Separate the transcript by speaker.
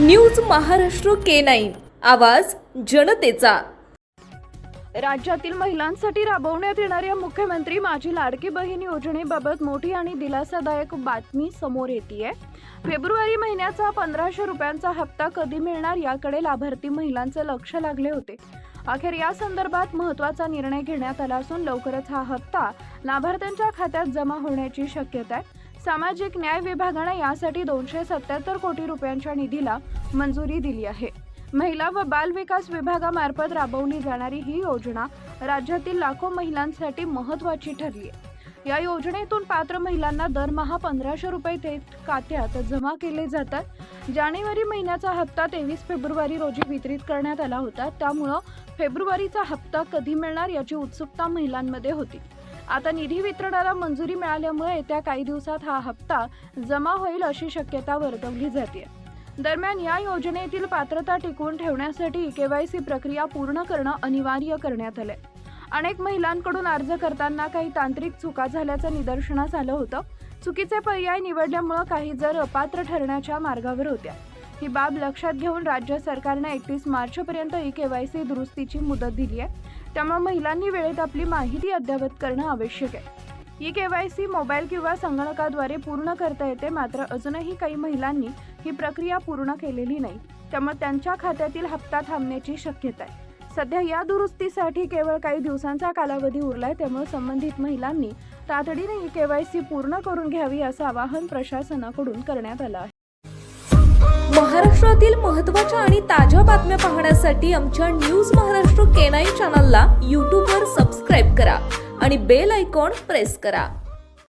Speaker 1: News Maharashtra K9 आवाज जनतेचा।
Speaker 2: राज्यातील महिलांसाठी राबवण्यात येणाऱ्या मुख्यमंत्री माझी लाडकी बहीण योजनेबाबत मोठी आणि दिलासादायक बातमी समोर येतेय। फेब्रुवारी महिन्याचा 1500 रुपयांचा हप्ता कधी मिळणार याकडे लाभार्थी महिलांचे लक्ष लागले होते। अखेर या संदर्भात महत्त्वाचा निर्णय घेण्यात आला असून लवकरच हा हप्ता लाभार्थ्यांच्या खात्यात जमा होण्याची शक्यता आहे। सामाजिक न्याय विभागाने यासाठी 277 कोटी रुपयांच्या निधीला मंजुरी दिली आहे। महिला व बाल विकास विभागामार्फत राबवली जाणारी ही योजना राज्यातील लाखो महिलांसाठी महत्त्वाची ठरली आहे। या योजनेतून पात्र महिलांना दरमहा 1500 रुपये थेट खात्यात जमा केले जातात। जानेवारी महिन्याचा हप्ता 23 फेब्रुवारी रोजी वितरित करण्यात आला होता, त्यामुळे फेब्रुवारीचा हप्ता कधी मिळणार याची उत्सुकता महिलांमध्ये होती। आता निधी वितरणाला मंजुरी मिळाल्यामुळे येत्या काही दिवसात हा हप्ता जमा होईल अशी शक्यता वर्तवली जाते। दरम्यान या योजनेतील पात्रता टिकवून ठेवण्यासाठी KYC प्रक्रिया पूर्ण करणं अनिवार्य करण्यात आले। अनेक महिलांकडून अर्ज करताना काही तांत्रिक चुका झाल्याचं निदर्शनास आलं होतं। चुकीचे पर्याय निवडल्यामुळे काही जण अपात्र ठरण्याच्या मार्गावर होत्या। ही बाब लक्षात घेऊन राज्य सरकारने 31 मार्चपर्यंत KYC दुरुस्तीची मुदत दिली आहे। त्यामुळे महिलांनी वेळेत आपली माहिती अद्ययावत करणं आवश्यक आहे। KYC मोबाईल किंवा संगणकाद्वारे पूर्ण करता येते, मात्र अजूनही काही महिलांनी ही प्रक्रिया पूर्ण केलेली नाही, त्यामुळे त्यांच्या खात्यातील हप्ता थांबण्याची शक्यता आहे। सध्या या दुरुस्तीसाठी केवळ काही दिवसांचा कालावधी उरलाय, त्यामुळे संबंधित महिलांनी तातडीने KYC पूर्ण करून घ्यावी असं आवाहन प्रशासनाकडून करण्यात आलं आहे।
Speaker 1: महाराष्ट्रातील महत्त्वाच्या आणि ताज्या बातम्या पाहण्यासाठी आमच्या न्यूज महाराष्ट्र K9 चॅनलला YouTube वर सबस्क्राइब करा आणि बेल आयकॉन प्रेस करा।